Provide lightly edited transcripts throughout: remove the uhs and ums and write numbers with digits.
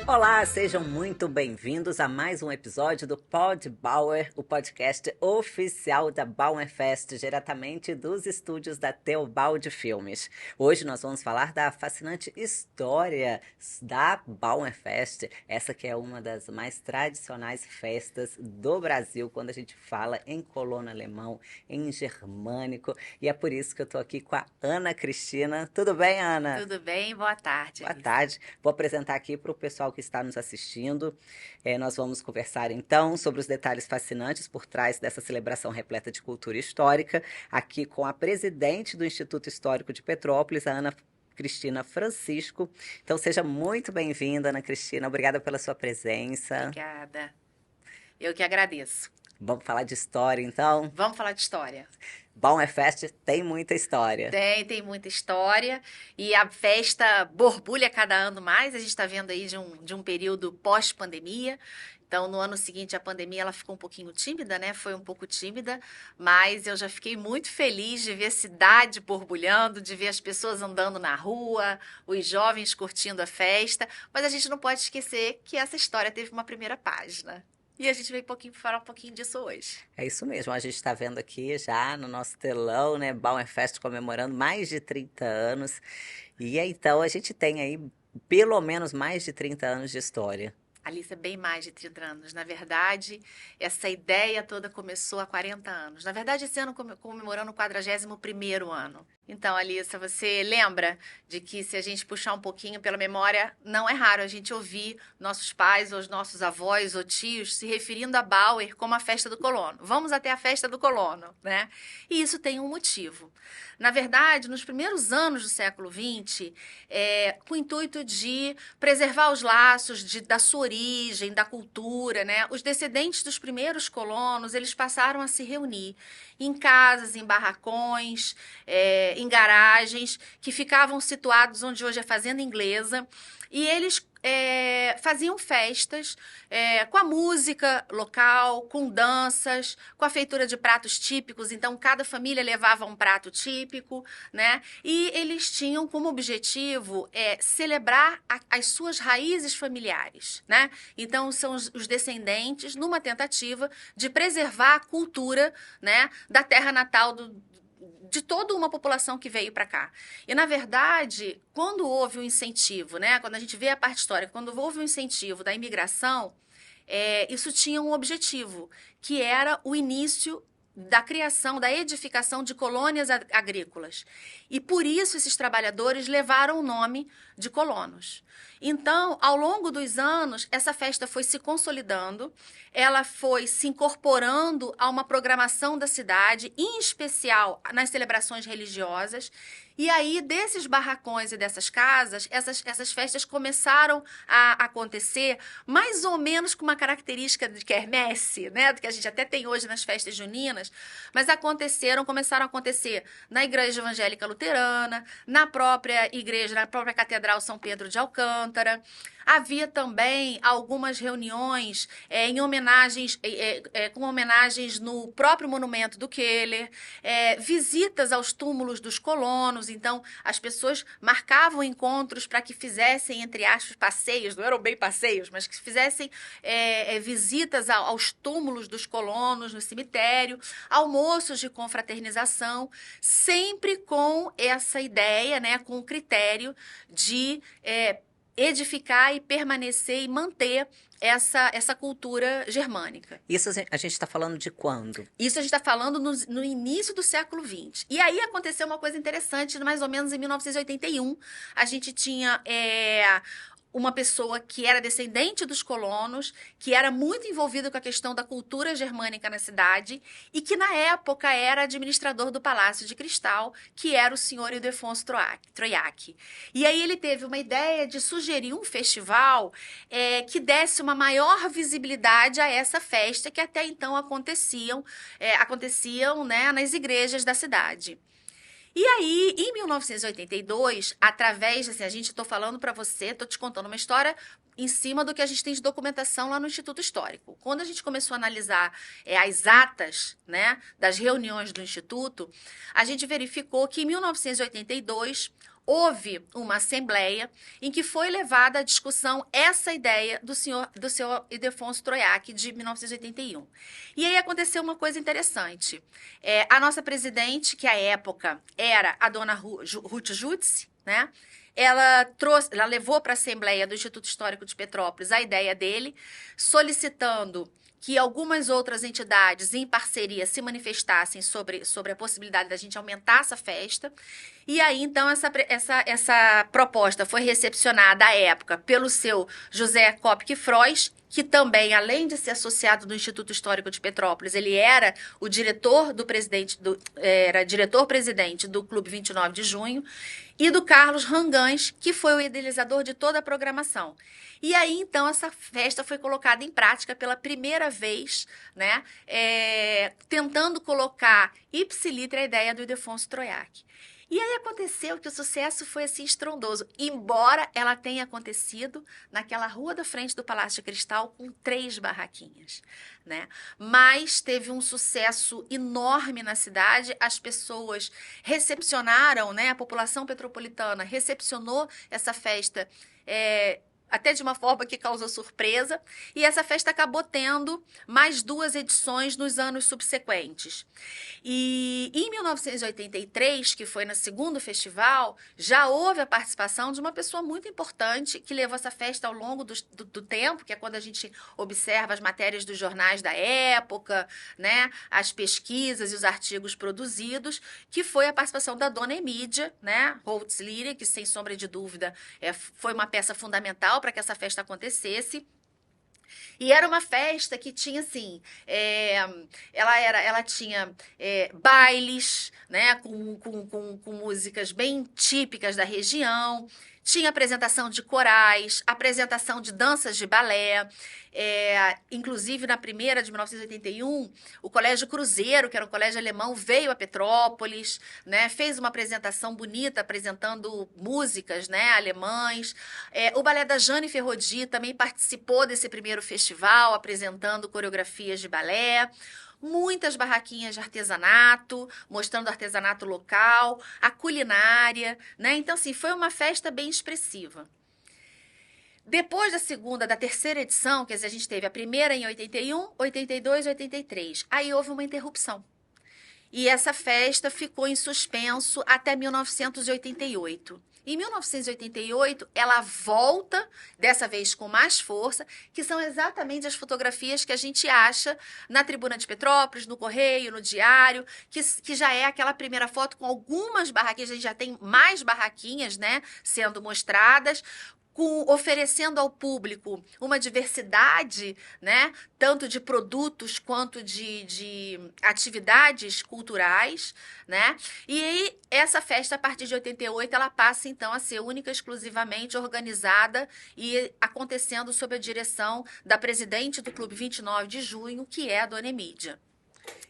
Olá, sejam muito bem-vindos a mais um episódio do Pod Bauer, o podcast oficial da Bauer Fest, diretamente dos estúdios da Teobaldi Filmes. Hoje nós vamos falar da fascinante história da Bauer Fest, essa que é uma das mais tradicionais festas do Brasil, quando a gente fala em colono alemão, em germânico, e é por isso que eu estou aqui com a Ana Cristina. Tudo bem, Ana? Tudo bem? Boa tarde. Boa tarde. Vou apresentar aqui para o pessoal que está nos assistindo. Nós vamos conversar, então, sobre os detalhes fascinantes por trás dessa celebração repleta de cultura histórica, aqui com a presidente do Instituto Histórico de Petrópolis, a Ana Cristina Francisco. Então, seja muito bem-vinda, Ana Cristina. Obrigada pela sua presença. Obrigada. Eu que agradeço. Vamos falar de história, então? Vamos falar de história. Bauer Fest tem muita história. Tem muita história. E a festa borbulha cada ano mais. A gente está vendo aí de um período pós-pandemia. Então, no ano seguinte, a pandemia ela ficou um pouquinho tímida, né? Foi um pouco tímida, mas eu já fiquei muito feliz de ver a cidade borbulhando, de ver as pessoas andando na rua, os jovens curtindo a festa. Mas a gente não pode esquecer que essa história teve uma primeira página. E a gente veio falar um pouquinho disso hoje. É isso mesmo, a gente está vendo aqui já no nosso telão, né, Bauer Fest comemorando mais de 30 anos. E então a gente tem aí pelo menos mais de 30 anos de história. Alice, é bem mais de 30 anos. Na verdade, essa ideia toda começou há 40 anos. Na verdade, esse ano comemorando o 41º ano. Então, Alice, você lembra de que se a gente puxar um pouquinho pela memória, não é raro a gente ouvir nossos pais ou os nossos avós ou tios se referindo a Bauer como a festa do colono. Vamos até a festa do colono, né? E isso tem um motivo. Na verdade, nos primeiros anos do século XX, com o intuito de preservar os laços da sua origem, da cultura, né? Os descendentes dos primeiros colonos, eles passaram a se reunir em casas, em barracões, em garagens, que ficavam situados onde hoje é a Fazenda Inglesa, e eles faziam festas com a música local, com danças, com a feitura de pratos típicos. Então, cada família levava um prato típico, né? E eles tinham como objetivo celebrar as suas raízes familiares, né? Então, são os descendentes numa tentativa de preservar a cultura, né, da terra natal de toda uma população que veio para cá. E, na verdade, quando houve um incentivo, né, quando a gente vê a parte histórica, quando houve um incentivo da imigração, isso tinha um objetivo, que era o início da criação, da edificação de colônias agrícolas. E, por isso, esses trabalhadores levaram o nome de colonos. Então, ao longo dos anos, essa festa foi se consolidando, ela foi se incorporando a uma programação da cidade, em especial nas celebrações religiosas. E aí, desses barracões e dessas casas, essas festas começaram a acontecer mais ou menos com uma característica de quermesse, né? Do que a gente até tem hoje nas festas juninas, mas começaram a acontecer na Igreja Evangélica Luterana, na própria igreja, na própria Catedral São Pedro de Alcântara. Havia também algumas reuniões com homenagens no próprio monumento do Keller, visitas aos túmulos dos colonos. Então, as pessoas marcavam encontros para que fizessem, entre aspas, passeios, não eram bem passeios, mas que fizessem visitas aos túmulos dos colonos no cemitério, almoços de confraternização, sempre com essa ideia, né, com o critério de edificar e permanecer e manter essa cultura germânica. Isso a gente está falando de quando? Isso a gente está falando no início do século XX. E aí aconteceu uma coisa interessante, mais ou menos em 1981. A gente tinha uma pessoa que era descendente dos colonos, que era muito envolvido com a questão da cultura germânica na cidade e que, na época, era administrador do Palácio de Cristal, que era o senhor Ildefonso Troiac. E aí ele teve uma ideia de sugerir um festival que desse uma maior visibilidade a essa festa que até então aconteciam, né, nas igrejas da cidade. E aí, em 1982, através, assim, estou falando para você, estou te contando uma história em cima do que a gente tem de documentação lá no Instituto Histórico. Quando a gente começou a analisar as atas, né, das reuniões do Instituto, a gente verificou que em 1982 houve uma assembleia em que foi levada à discussão essa ideia do senhor Ildefonso Troiac, de 1981. E aí aconteceu uma coisa interessante. A nossa presidente, que à época era a dona Ruth Jutzi, né? Ela levou para a Assembleia do Instituto Histórico de Petrópolis a ideia dele, solicitando que algumas outras entidades em parceria se manifestassem sobre a possibilidade da gente aumentar essa festa. E aí, então, essa proposta foi recepcionada à época pelo seu José Kopke-Frois, que também, além de ser associado do Instituto Histórico de Petrópolis, ele era o diretor-presidente do Clube 29 de Junho, e do Carlos Rangães, que foi o idealizador de toda a programação. E aí, então, essa festa foi colocada em prática pela primeira vez, né, tentando colocar ipsiliter a ideia do Ildefonso Troiac. E aí aconteceu que o sucesso foi assim estrondoso, embora ela tenha acontecido naquela rua da frente do Palácio de Cristal com 3 barraquinhas, né? Mas teve um sucesso enorme na cidade, as pessoas recepcionaram, né? A população petropolitana recepcionou essa festa até de uma forma que causou surpresa, e essa festa acabou tendo mais 2 edições nos anos subsequentes. E em 1983, que foi no segundo festival, já houve a participação de uma pessoa muito importante que levou essa festa ao longo do tempo, que é quando a gente observa as matérias dos jornais da época, né, as pesquisas e os artigos produzidos, que foi a participação da dona Emídia, né, Holtzleder, que sem sombra de dúvida foi uma peça fundamental para que essa festa acontecesse. E era uma festa que tinha, assim, ela tinha bailes, né, com músicas bem típicas da região, tinha apresentação de corais, apresentação de danças de balé, inclusive na primeira de 1981, o Colégio Cruzeiro, que era um colégio alemão, veio a Petrópolis, né, fez uma apresentação bonita, apresentando músicas, né, alemães. O balé da Jane Ferrodi também participou desse primeiro festival, apresentando coreografias de balé. Muitas barraquinhas de artesanato, mostrando o artesanato local, a culinária, né? Então, assim, foi uma festa bem expressiva. Depois da terceira edição, quer dizer, a gente teve a primeira em 81, 82 e 83. Aí houve uma interrupção. E essa festa ficou em suspenso até 1988. Em 1988, ela volta, dessa vez com mais força, que são exatamente as fotografias que a gente acha na Tribuna de Petrópolis, no Correio, no Diário, que já é aquela primeira foto com algumas barraquinhas, a gente já tem mais barraquinhas, né, sendo mostradas, oferecendo ao público uma diversidade, né, tanto de produtos quanto de atividades culturais, né? E aí, essa festa, a partir de 88, ela passa, então, a ser única e exclusivamente organizada e acontecendo sob a direção da presidente do Clube 29 de Junho, que é a dona Emídia.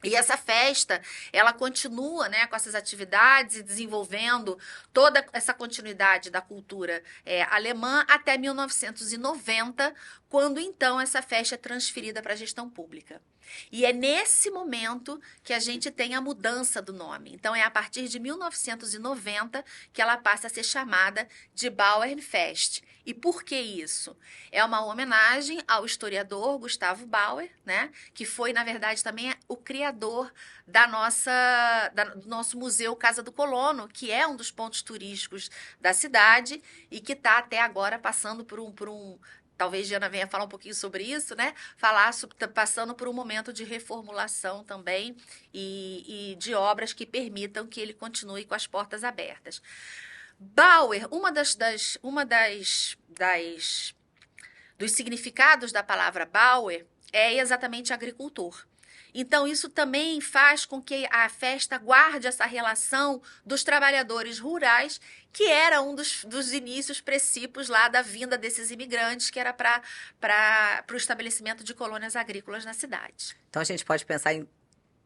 E essa festa, ela continua, né, com essas atividades e desenvolvendo toda essa continuidade da cultura alemã até 1990, quando então essa festa é transferida para a gestão pública. E é nesse momento que a gente tem a mudança do nome. Então, é a partir de 1990 que ela passa a ser chamada de Bauernfest. E por que isso? É uma homenagem ao historiador Gustavo Bauer, né? Que foi, na verdade, também o criador do nosso Museu Casa do Colono, que é um dos pontos turísticos da cidade e que está até agora passando por um talvez Diana venha falar um pouquinho sobre isso, né? Passando por um momento de reformulação também e de obras que permitam que ele continue com as portas abertas. Bauer, dos significados da palavra Bauer é exatamente agricultor. Então, isso também faz com que a festa guarde essa relação dos trabalhadores rurais, que era um dos inícios precípios lá da vinda desses imigrantes, que era para o estabelecimento de colônias agrícolas na cidade. Então, a gente pode pensar em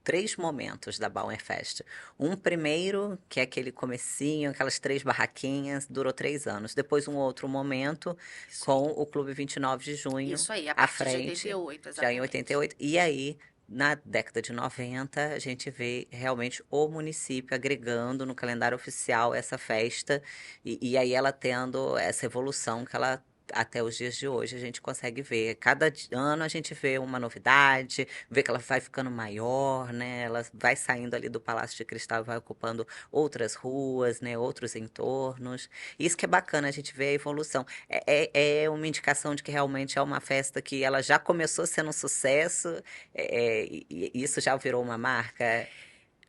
3 momentos da Bauernfest. Um primeiro, que é aquele comecinho, aquelas 3 barraquinhas, durou 3 anos. Depois um outro momento com o Clube 29 de Junho. Isso aí, a à partir frente, de 88, exatamente. já em 88. E aí na década de 90, a gente vê realmente o município agregando no calendário oficial essa festa, e aí ela tendo essa evolução que ela até os dias de hoje a gente consegue ver. Cada ano a gente vê uma novidade, vê que ela vai ficando maior, né? Ela vai saindo ali do Palácio de Cristal, vai ocupando outras ruas, né? Outros entornos. Isso que é bacana, a gente vê a evolução. É uma indicação de que realmente é uma festa que ela já começou sendo um sucesso, e isso já virou uma marca.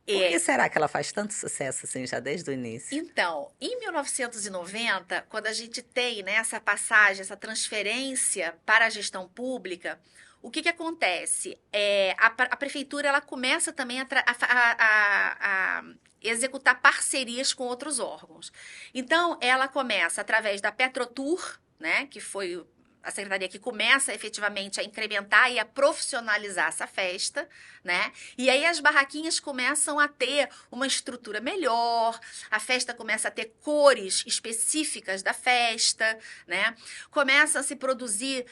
Por que É, será que ela faz tanto sucesso assim já desde o início? então, em 1990, quando a gente tem, né, essa passagem, essa transferência para a gestão pública, o que que acontece? A prefeitura ela começa também a executar parcerias com outros órgãos. Então, ela começa através da Petrotur, né, que foi a secretaria que começa efetivamente a incrementar e a profissionalizar essa festa, né? E aí as barraquinhas começam a ter uma estrutura melhor, a festa começa a ter cores específicas da festa, né? Começa a se produzir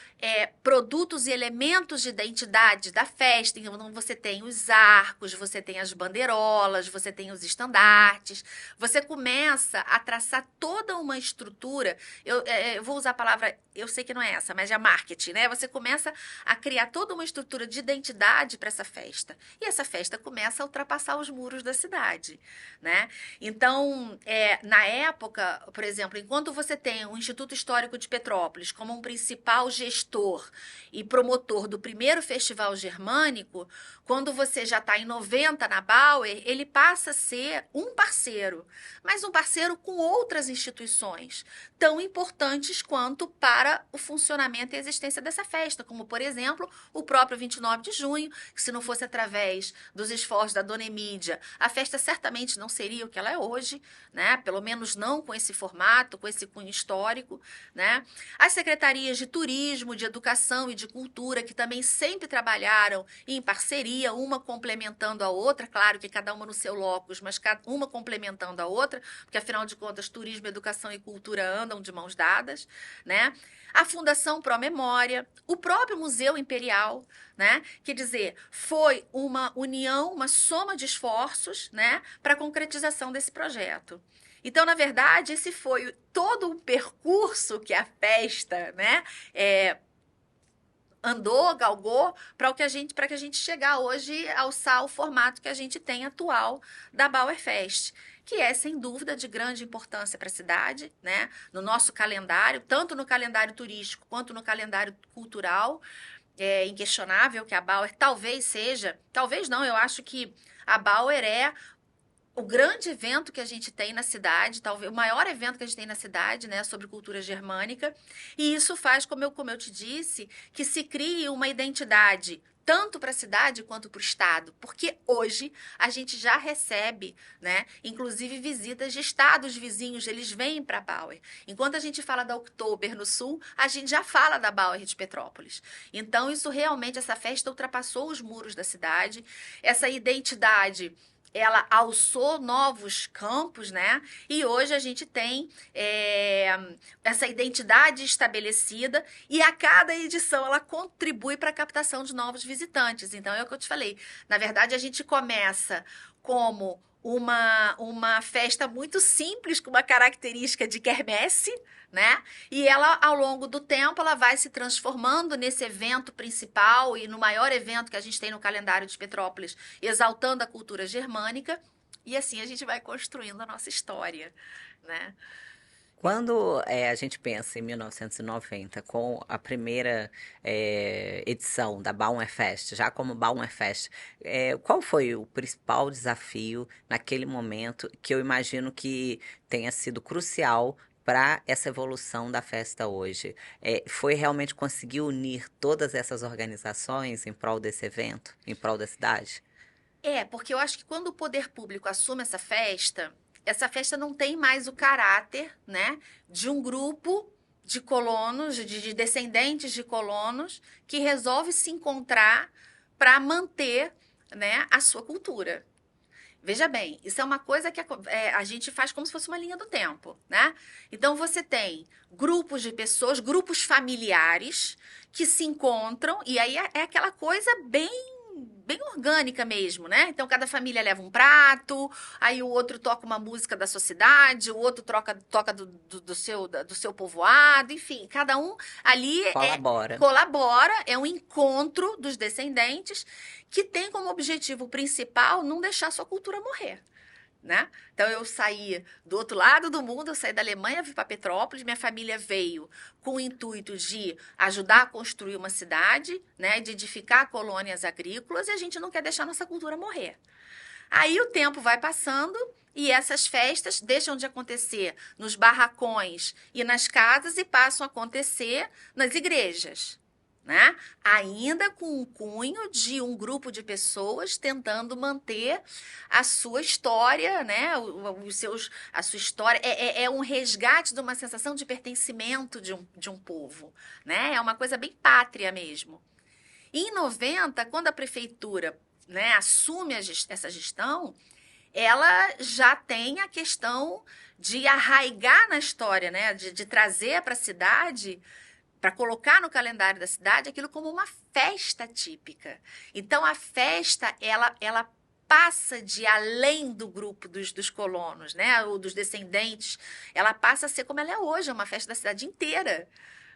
produtos e elementos de identidade da festa. Então você tem os arcos, você tem as bandeirolas, você tem os estandartes, você começa a traçar toda uma estrutura. Eu vou usar a palavra, eu sei que não é essa, mas é marketing, né? Você começa a criar toda uma estrutura de identidade para essa festa. E essa festa começa a ultrapassar os muros da cidade, né? Então, na época, por exemplo, enquanto você tem o Instituto Histórico de Petrópolis como um principal gestor e promotor do primeiro festival germânico, quando você já está em 90 na Bauer, ele passa a ser um parceiro, mas um parceiro com outras instituições, tão importantes quanto para o funcionamento e a existência dessa festa, como, por exemplo, o próprio 29 de junho, que se não fosse através dos esforços da Dona Emídia, a festa certamente não seria o que ela é hoje, né? Pelo menos não com esse formato, com esse cunho histórico, né? As secretarias de turismo, de educação e de cultura, que também sempre trabalharam em parceria, uma complementando a outra, claro que cada uma no seu locus, mas uma complementando a outra, porque afinal de contas, turismo, educação e cultura andam de mãos dadas, né? A Fundação Pró Memória, o próprio Museu Imperial, né? Quer dizer, foi uma união, uma soma de esforços, né, para a concretização desse projeto. Então, na verdade, esse foi todo o percurso que a festa, né, andou, galgou, para que a gente chegar hoje alçar o formato que a gente tem atual da Bauerfest, que é, sem dúvida, de grande importância para a cidade, né? No nosso calendário, tanto no calendário turístico quanto no calendário cultural. É inquestionável que a Bauer talvez seja, talvez não, eu acho que a Bauer é o grande evento que a gente tem na cidade, talvez o maior evento que a gente tem na cidade, né, sobre cultura germânica, e isso faz, como eu te disse, que se crie uma identidade tanto para a cidade quanto para o estado, porque hoje a gente já recebe, né, inclusive visitas de estados vizinhos, eles vêm para a Bauer. Enquanto a gente fala da Oktober no sul, a gente já fala da Bauer de Petrópolis. Então isso realmente, essa festa ultrapassou os muros da cidade, essa identidade ela alçou novos campos, né? E hoje a gente tem essa identidade estabelecida e a cada edição ela contribui para a captação de novos visitantes. Então é o que eu te falei. Na verdade, a gente começa como uma festa muito simples, com uma característica de quermesse, né? E ela, ao longo do tempo, ela vai se transformando nesse evento principal e no maior evento que a gente tem no calendário de Petrópolis, exaltando a cultura germânica. E assim a gente vai construindo a nossa história, né? Quando a gente pensa em 1990, com a primeira edição da Bauernfest, já como Bauernfest, qual foi o principal desafio naquele momento que eu imagino que tenha sido crucial para essa evolução da festa hoje? Foi realmente conseguir unir todas essas organizações em prol desse evento, em prol da cidade? Porque eu acho que quando o poder público assume essa festa não tem mais o caráter, né, de um grupo de colonos, de descendentes de colonos, que resolve se encontrar para manter, né, a sua cultura. Veja bem, isso é uma coisa que a gente faz como se fosse uma linha do tempo, né? Então você tem grupos de pessoas, grupos familiares que se encontram, e aí é aquela coisa bem bem orgânica mesmo, né? Então, cada família leva um prato, aí o outro toca uma música da sua cidade, o outro toca do seu povoado, enfim, cada um ali Colabora. colabora, é um encontro dos descendentes que tem como objetivo principal não deixar sua cultura morrer. Né? Então eu saí do outro lado do mundo, eu saí da Alemanha, vim para Petrópolis, minha família veio com o intuito de ajudar a construir uma cidade, né, de edificar colônias agrícolas, e a gente não quer deixar nossa cultura morrer. Aí o tempo vai passando e essas festas deixam de acontecer nos barracões e nas casas e passam a acontecer nas igrejas. Né? Ainda com o cunho de um grupo de pessoas tentando manter a sua história, né? A sua história é um resgate de uma sensação de pertencimento de um povo, né? É uma coisa bem pátria mesmo. E em 90, quando a prefeitura, né, assume essa gestão, ela já tem a questão de arraigar na história, né? De trazer para a cidade, para colocar no calendário da cidade aquilo como uma festa típica. Então, a festa, ela passa de além do grupo dos colonos, né, ou dos descendentes, ela passa a ser como ela é hoje, é uma festa da cidade inteira.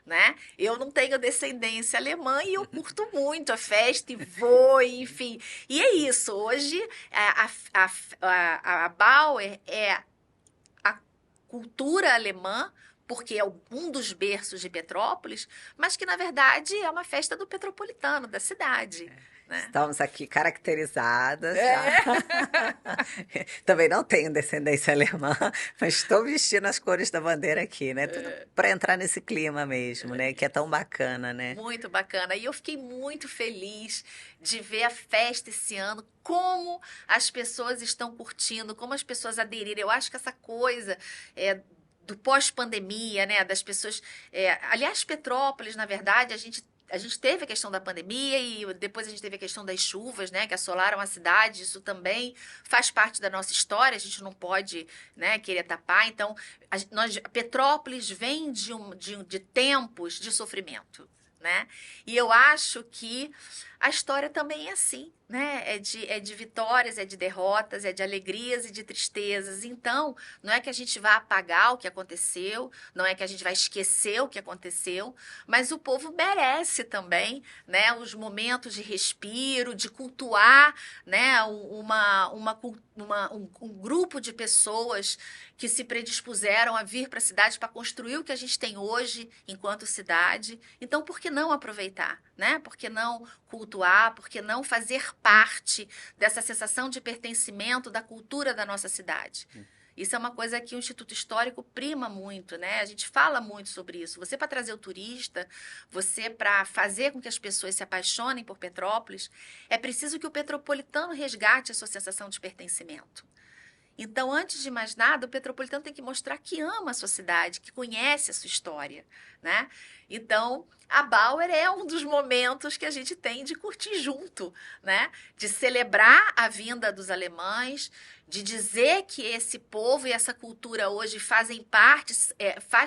Né? Eu não tenho descendência alemã e eu curto muito a festa e vou, enfim. E é isso, hoje a Bauer é a cultura alemã, porque é um dos berços de Petrópolis, mas que, na verdade, é uma festa do petropolitano, da cidade. Né? Estamos aqui caracterizadas. Também não tenho descendência alemã, mas estou vestindo as cores da bandeira aqui, né? Tudo para entrar nesse clima mesmo, né? Que é tão bacana, né? Muito bacana. E eu fiquei muito feliz de ver a festa esse ano, como as pessoas estão curtindo, como as pessoas aderiram. Eu acho que essa coisa do pós-pandemia, né? Das pessoas. Aliás, Petrópolis, na verdade, a gente teve a questão da pandemia e depois a gente teve a questão das chuvas, né, que assolaram a cidade. Isso também faz parte da nossa história, a gente não pode, né, querer tapar. Então, Petrópolis vem de tempos de sofrimento. Né? E eu acho que a história também é assim, né? É de vitórias, é de derrotas, é de alegrias e de tristezas. Então, não é que a gente vai apagar o que aconteceu, não é que a gente vai esquecer o que aconteceu, mas o povo merece também, né? Os momentos de respiro, de cultuar, né? Um grupo de pessoas que se predispuseram a vir para a cidade para construir o que a gente tem hoje enquanto cidade. Então, por que não aproveitar, né? Por que não cultuar, por que não fazer parte dessa sensação de pertencimento da cultura da nossa cidade? Isso é uma coisa que o Instituto Histórico prima muito, né? A gente fala muito sobre isso. Você, para trazer o turista, você, para fazer com que as pessoas se apaixonem por Petrópolis, é preciso que o petropolitano resgate a sua sensação de pertencimento. Então, antes de mais nada, o petropolitano tem que mostrar que ama a sua cidade, que conhece a sua história, né? Então, a Bauer é um dos momentos que a gente tem de curtir junto, né? De celebrar a vinda dos alemães, de dizer que esse povo e essa cultura hoje faz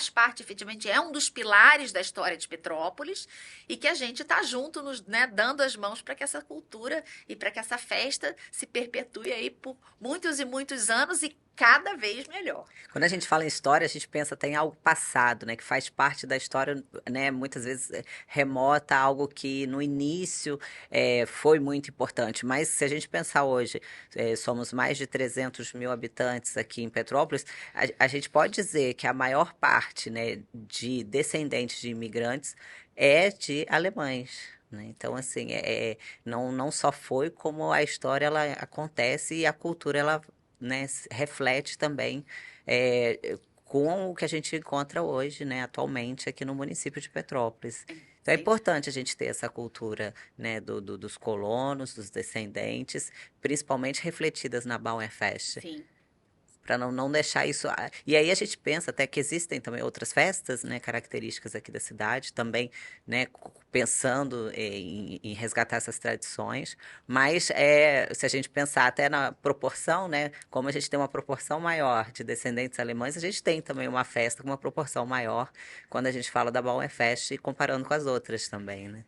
parte, efetivamente, é um dos pilares da história de Petrópolis e que a gente está junto, né, dando as mãos para que essa cultura e para que essa festa se perpetue aí por muitos e muitos anos e cada vez melhor. Quando a gente fala em história, a gente pensa até em algo passado, né? Que faz parte da história, né? Muitas vezes remota a algo que no início foi muito importante. Mas se a gente pensar hoje, somos mais de 300 mil habitantes aqui em Petrópolis, a gente pode dizer que a maior parte, né, de descendentes de imigrantes é de alemães. Então, assim, não só foi como a história ela acontece e a cultura ela, né, reflete também com o que a gente encontra hoje, né, atualmente aqui no município de Petrópolis. Então é importante a gente ter essa cultura, né, dos colonos, dos descendentes, principalmente refletidas na Bauernfest. Sim. Para não deixar isso. E aí a gente pensa até que existem também outras festas, né, características aqui da cidade, também, né, pensando em resgatar essas tradições. Mas se a gente pensar até na proporção, né, como a gente tem uma proporção maior de descendentes alemães, a gente tem também uma festa com uma proporção maior quando a gente fala da Bauernfest, comparando com as outras também, né?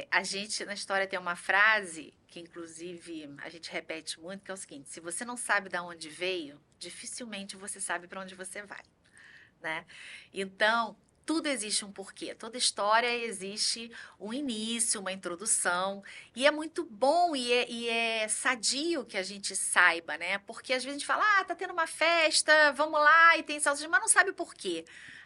A gente na história tem uma frase que inclusive a gente repete muito, que é o seguinte: se você não sabe de onde veio, dificilmente você sabe para onde você vai, né? Então, tudo existe um porquê, toda história existe um início, uma introdução, e é muito bom e é sadio que a gente saiba, né? Porque às vezes a gente fala, tá tendo uma festa, vamos lá, e tem salsicha, mas não sabe por quê,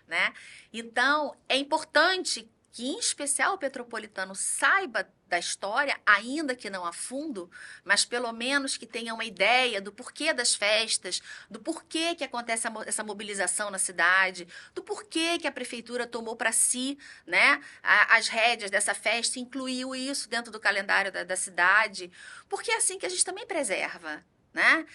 né? Então, é importante que, em especial, o petropolitano saiba da história, ainda que não a fundo, mas pelo menos que tenha uma ideia do porquê das festas, do porquê que acontece essa mobilização na cidade, do porquê que a prefeitura tomou para si, né, as rédeas dessa festa, incluiu isso dentro do calendário da cidade, porque é assim que a gente também preserva. Né?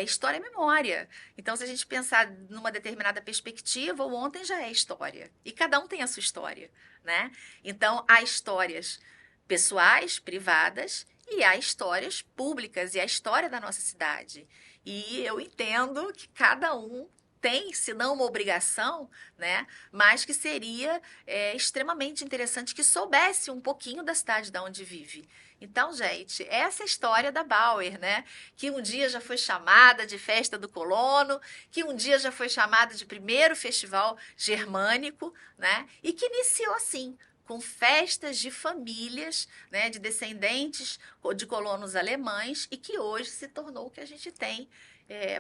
História é memória. Então, se a gente pensar numa determinada perspectiva, o ontem já é história. E cada um tem a sua história. Né? Então, há histórias pessoais, privadas, e há histórias públicas, e a história da nossa cidade. E eu entendo que cada um tem, se não uma obrigação, né? Mas que seria extremamente interessante que soubesse um pouquinho da cidade de onde vive. Então, gente, essa é a história da Bauer, né? Que um dia já foi chamada de Festa do Colono, que um dia já foi chamada de primeiro festival germânico, né? E que iniciou assim, com festas de famílias, né, de descendentes de colonos alemães, e que hoje se tornou o que a gente tem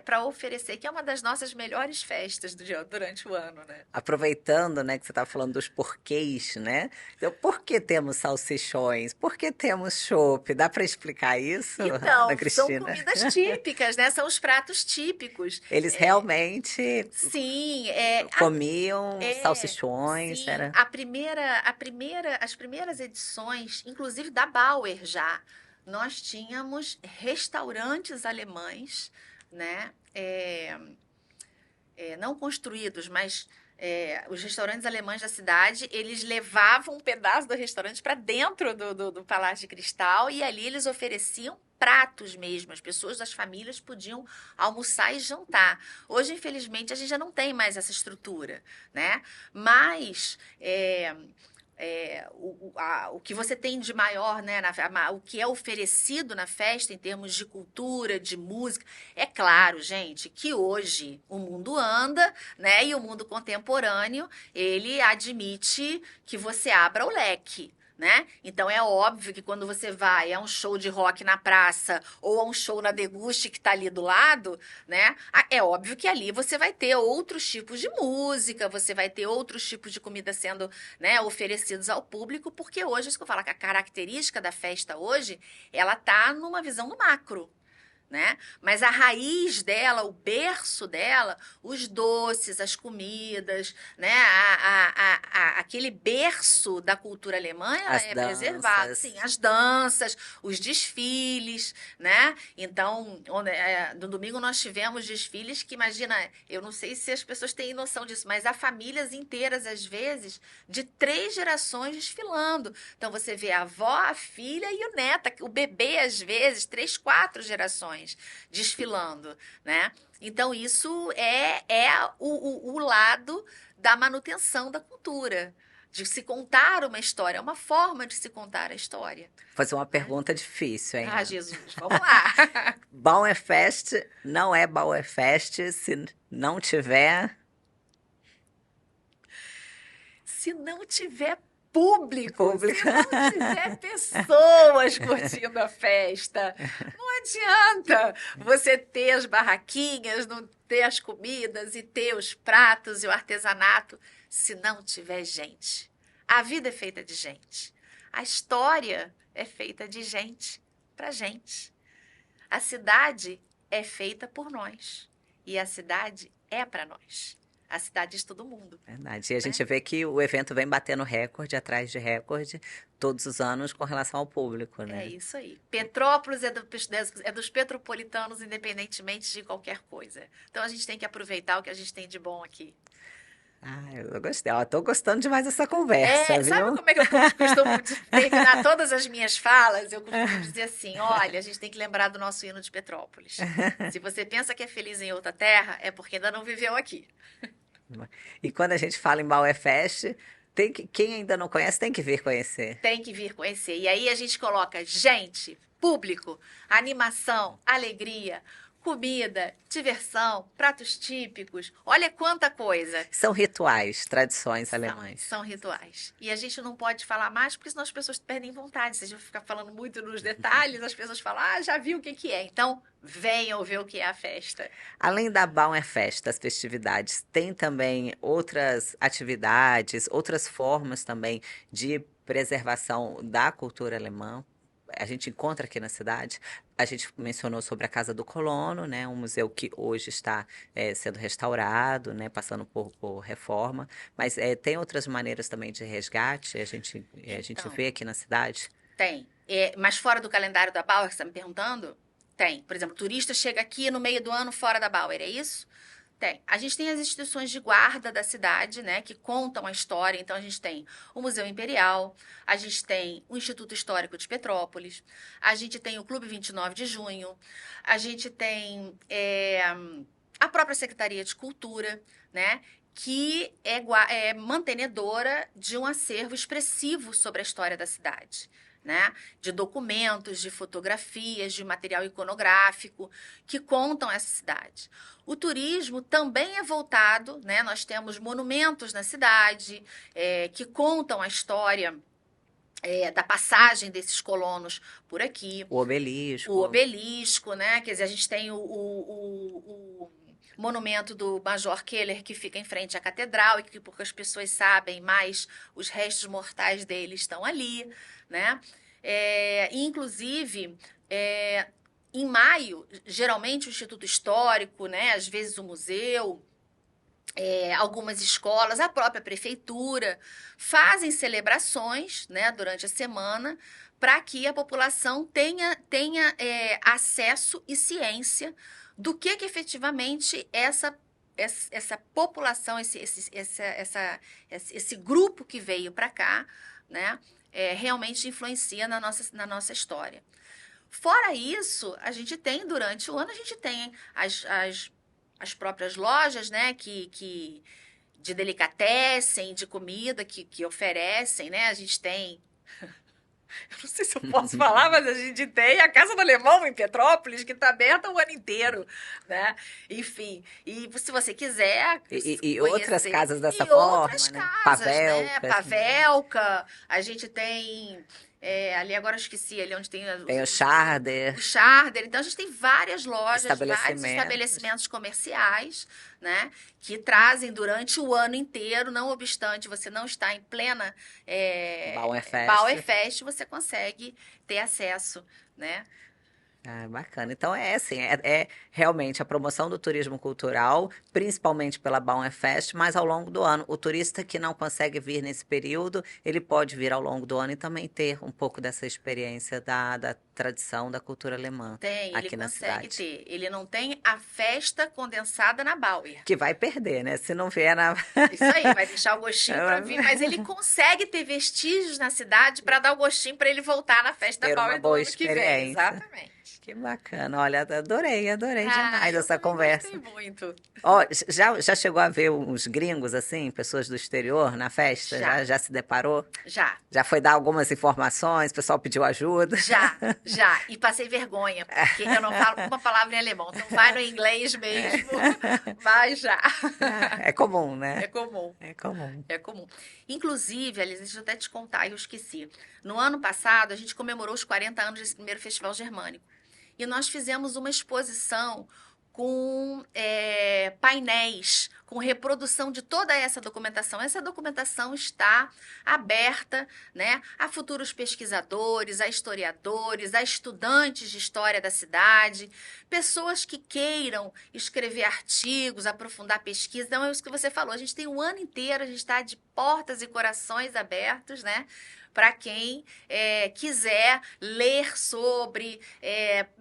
para oferecer, que é uma das nossas melhores festas durante o ano, né? Aproveitando, né, que você estava falando dos porquês, né? Então, por que temos salsichões? Por que temos chopp? Dá para explicar isso, Ana Então, são Cristina? comidas típicas, né? São os pratos típicos. Eles realmente Sim, comiam salsichões, sim, era? as primeiras edições, inclusive da Bauer já, nós tínhamos restaurantes alemães, né? Não construídos, mas os restaurantes alemães da cidade, eles levavam um pedaço do restaurante para dentro do Palácio de Cristal, e ali eles ofereciam pratos mesmo. As pessoas das famílias podiam almoçar e jantar. Hoje, infelizmente, a gente já não tem mais essa estrutura, né? Mas o que você tem de maior, né, o que é oferecido na festa em termos de cultura, de música, é claro, gente, que hoje o mundo anda, né, e o mundo contemporâneo, ele admite que você abra o leque. Né? Então é óbvio que quando você vai a um show de rock na praça ou a um show na Deguste que está ali do lado, né? É óbvio que ali você vai ter outros tipos de música, você vai ter outros tipos de comida sendo, né, oferecidos ao público, porque hoje, isso que eu falo, que a característica da festa hoje, ela tá numa visão do macro. Né? Mas a raiz dela, o berço dela, os doces, as comidas, né? Aquele berço da cultura alemã, ela As é preservada. danças. Sim, as danças, os desfiles, né? Então, no domingo nós tivemos desfiles que, imagina, eu não sei se as pessoas têm noção disso, mas há famílias inteiras, às vezes, de 3 gerações desfilando. Então, você vê a avó, a filha e o neto, o bebê, às vezes, 3, 4 gerações desfilando, né? Então, isso é o lado da manutenção da cultura, de se contar uma história, é uma forma de se contar a história. Vou fazer uma Né? pergunta difícil, hein? Jesus, vamos lá. Bauerfest não é Bauerfest se não tiver... Se não tiver público, se Público. não tiver pessoas curtindo a festa, não adianta você ter as barraquinhas, não ter as comidas e ter os pratos e o artesanato, se não tiver gente. A vida é feita de gente. A história é feita de gente para gente. A cidade é feita por nós e a cidade é para nós. A cidade de todo mundo. Verdade. E a gente vê que o evento vem batendo recorde atrás de recorde todos os anos com relação ao público, né? É isso aí. Petrópolis é dos petropolitanos, independentemente de qualquer coisa. Então a gente tem que aproveitar o que a gente tem de bom aqui. Eu gostei. Ó, tô gostando demais dessa conversa, viu? Sabe como é que eu costumo terminar todas as minhas falas? Eu costumo dizer assim, olha, a gente tem que lembrar do nosso hino de Petrópolis. Se você pensa que é feliz em outra terra, é porque ainda não viveu aqui. E quando a gente fala em Bauerfest, Quem ainda não conhece tem que vir conhecer. Tem que vir conhecer. E aí a gente coloca gente, público, animação, alegria, comida, diversão, pratos típicos. Olha quanta coisa. São rituais, tradições São, alemãs. são rituais. E a gente não pode falar mais, porque senão as pessoas perdem vontade. Se a gente ficar falando muito nos detalhes, as pessoas falam, já viu o que que é. Então, venham ver o que é a festa. Além da Bauernfest, das festividades, tem também outras atividades, outras formas também de preservação da cultura alemã. A gente encontra aqui na cidade. A gente mencionou sobre a Casa do Colono, né? Um museu que hoje está sendo restaurado, né? Passando por reforma. Mas tem outras maneiras também de resgate. A gente Então, vê aqui na cidade. tem. Mas fora do calendário da Bauer, que você está me perguntando? Tem. Por exemplo, turista chega aqui no meio do ano fora da Bauer, é isso? Tem. A gente tem as instituições de guarda da cidade, né, que contam a história. Então, a gente tem o Museu Imperial, a gente tem o Instituto Histórico de Petrópolis, a gente tem o Clube 29 de Junho, a gente tem a própria Secretaria de Cultura, né, que é mantenedora de um acervo expressivo sobre a história da cidade. Né, de documentos, de fotografias, de material iconográfico que contam essa cidade. O turismo também é voltado, né, nós temos monumentos na cidade que contam a história da passagem desses colonos por aqui. O obelisco. O obelisco, né? Quer dizer, a gente tem o monumento do Major Keller, que fica em frente à catedral, e que poucas pessoas sabem, mas os restos mortais dele estão ali, né? Inclusive, em maio, geralmente o Instituto Histórico, né? Às vezes o museu, algumas escolas, a própria prefeitura, fazem celebrações, né, durante a semana, para que a população tenha acesso e ciência do que efetivamente essa população, esse grupo que veio para cá, né, realmente influencia na nossa história. Fora isso, a gente tem, durante o ano, a gente tem as próprias lojas, né, que de delicatessen, de comida que oferecem, né? A gente tem. Eu não sei se eu posso falar, mas a gente tem a Casa do Alemão em Petrópolis, que está aberta o ano inteiro, né? Enfim, e se você quiser E outras casas dessa e forma, outras né? casas, Pavelka. né? Pavelka, a gente tem ali agora eu esqueci, ali onde tem Tem o Scharder. o Scharder. Então a gente tem várias lojas, vários Estabelecimentos. estabelecimentos comerciais, né? Que trazem durante o ano inteiro, não obstante você não estar em plena Bauernfest, você consegue ter acesso, né? Ah, bacana. Então é assim, é realmente a promoção do turismo cultural, principalmente pela Bauernfest, mas ao longo do ano. O turista que não consegue vir nesse período, ele pode vir ao longo do ano e também ter um pouco dessa experiência da tradição, da cultura alemã aqui na cidade. Ele consegue ter. Ele não tem a festa condensada na Bauer. Que vai perder, né? Se não vier na... Isso aí, vai deixar o gostinho para vir, mas ele consegue ter vestígios na cidade para dar o gostinho para ele voltar na festa da Bauer do ano que vem. Exatamente. Que bacana. Olha, adorei demais essa conversa. Gostei muito. Ó, já chegou a ver uns gringos, assim, pessoas do exterior na festa? Já se deparou? Já. Já foi dar algumas informações, o pessoal pediu ajuda? Já. E passei vergonha, porque eu não falo uma palavra em alemão. Então vai no inglês mesmo, mas já. É comum, né? É comum. É comum. É comum. Inclusive, Alice, deixa eu até te contar, eu esqueci. No ano passado, a gente comemorou os 40 anos desse primeiro Festival Germânico. E nós fizemos uma exposição com painéis, com reprodução de toda essa documentação. Essa documentação está aberta, né, a futuros pesquisadores, a historiadores, a estudantes de história da cidade, pessoas que queiram escrever artigos, aprofundar pesquisa. Então, é isso que você falou. A gente tem um ano inteiro, a gente está de portas e corações abertos, né? Para quem quiser ler sobre,